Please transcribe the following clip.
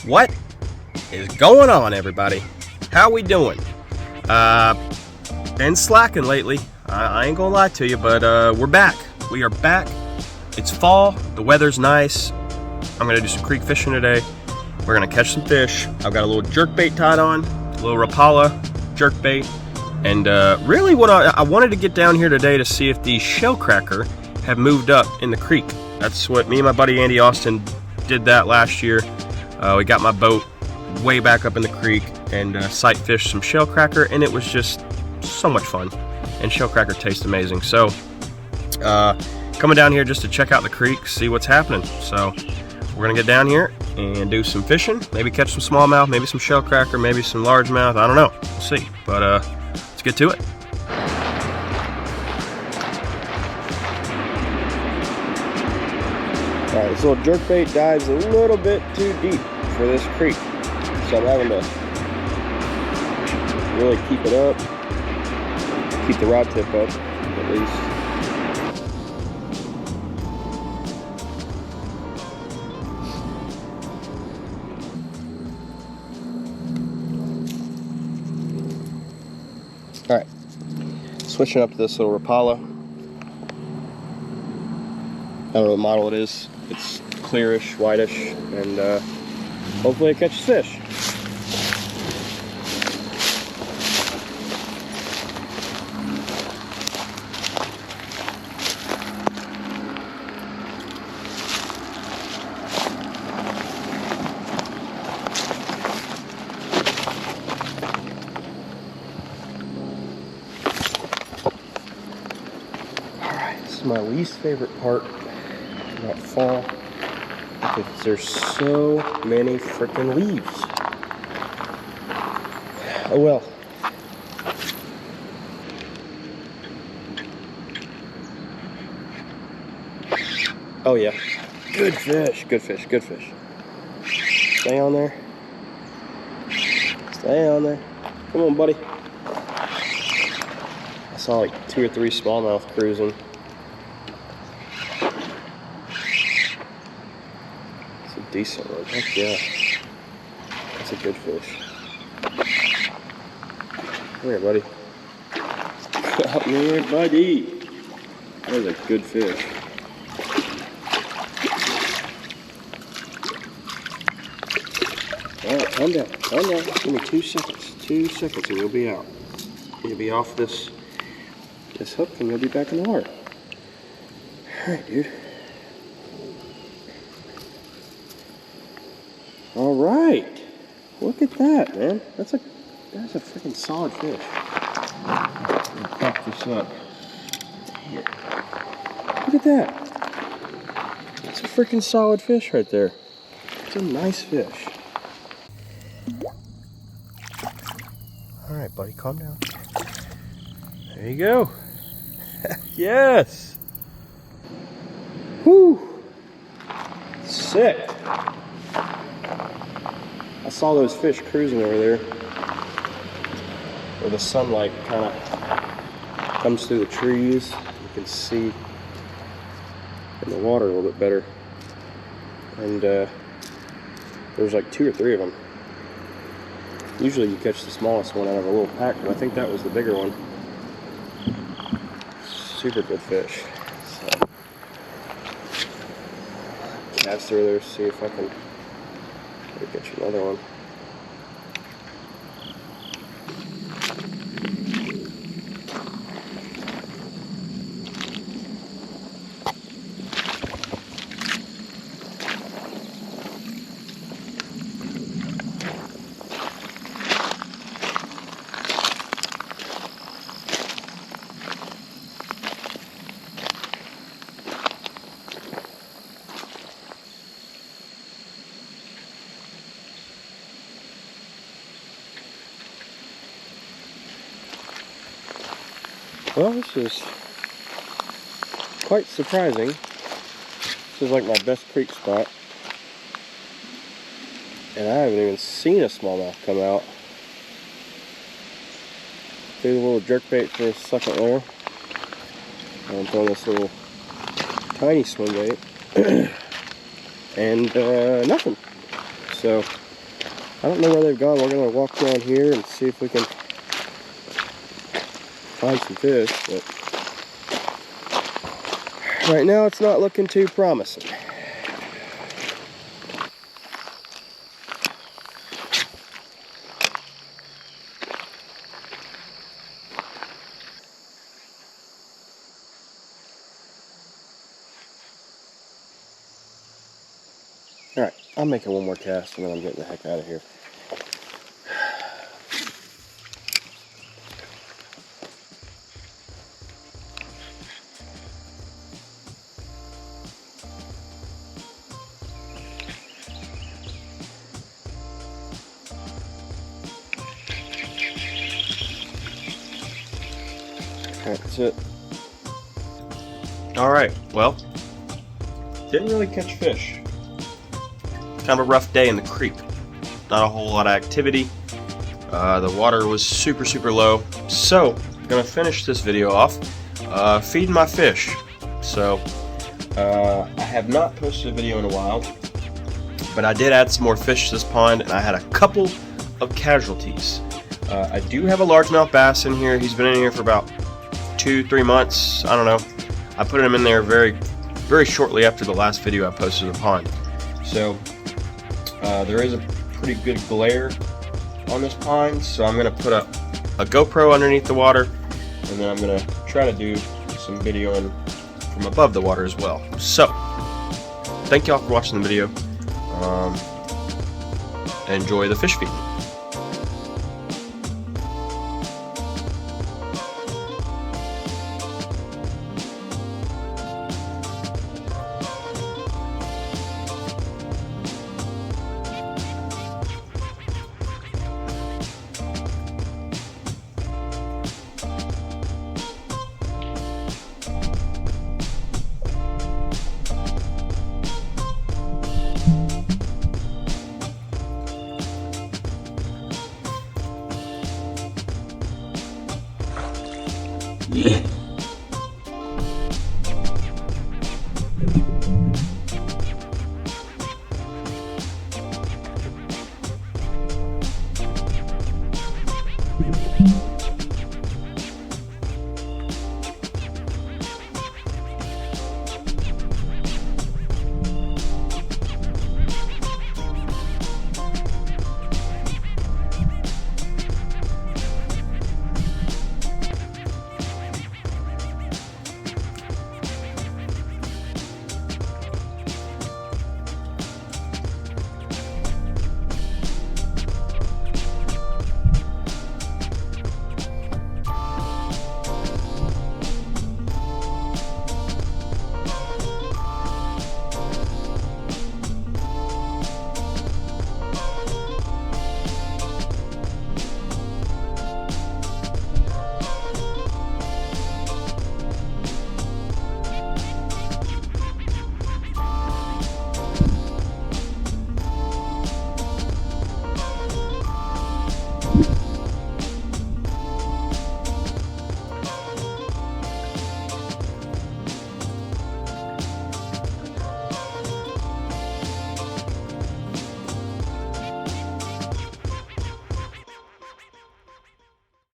What is going on, everybody? How we doing? Been slacking lately. I ain't gonna lie to you, but we're back. We are back. It's fall. The weather's nice. I'm gonna do some creek fishing today. We're gonna catch some fish. I've got a little jerkbait tied on, a little Rapala jerkbait, and really what I wanted to get down here today to see if the shell cracker have moved up in the creek. That's what me and my buddy Andy Austin did that last year. We got my boat way back up in the creek and sight fished some shell cracker, and it was just so much fun. And shell cracker tastes amazing. So coming down here just to check out the creek, see what's happening. So we're gonna get down here and do some fishing, maybe catch some smallmouth, maybe some shell cracker, maybe some largemouth. I don't know, we'll see. But let's get to it. Alright, this little jerkbait dives a little bit too deep for this creek, so I'm having to really keep it up, keep the rod tip up at least. Alright, switching up to this little Rapala. I don't know what model it is. It's clearish, whitish, and hopefully it catches fish. Alright, this is my least favorite part about fall, because there's so many freaking leaves. Oh well. Oh yeah. Good fish, good fish, good fish. Stay on there. Stay on there. Come on, buddy. I saw like 2 or 3 smallmouth cruising. Decent one, heck yeah. That's a good fish. Come here, buddy. Come here, buddy. That is a good fish. Alright, calm down, calm down. Give me 2 seconds. 2 seconds and you'll be out. You'll be off this hook and you'll be back in the water. Alright, dude. All right, look at that, man. That's a freaking solid fish. Let me pop this up. Here. Look at that. That's a freaking solid fish right there. It's a nice fish. All right, buddy, calm down. There you go. Yes. Whew. Sick. I saw those fish cruising over there where the sunlight kind of comes through the trees. You can see in the water a little bit better. And there's like 2 or 3 of them. Usually you catch the smallest one out of a little pack, but I think that was the bigger one. Super good fish. So, cast through there, see if I can get you another one. Well, this is quite surprising. This is like my best creek spot. And I haven't even seen a smallmouth come out. Threw the little jerkbait for a second there. I'm throwing this little tiny swim bait. And nothing. So I don't know where they've gone. We're going to walk down here and see if we can find some fish, but right now it's not looking too promising. Alright, I'm making one more cast and then I'm getting the heck out of here. Alright, that's it. Alright, well, didn't really catch fish. Kind of a rough day in the creek. Not a whole lot of activity. The water was super low. So, I'm gonna finish this video off feeding my fish. So, I have not posted a video in a while, but I did add some more fish to this pond, and I had a couple of casualties. I do have a largemouth bass in here. He's been in here for about 2-3 months. I don't know. I put him in there very shortly after the last video I posted the pond. So there is a pretty good glare on this pond, so I'm going to put a GoPro underneath the water, and then I'm going to try to do some videoing from above the water as well. So, thank y'all for watching the video. Enjoy the fish feeding. Yeah.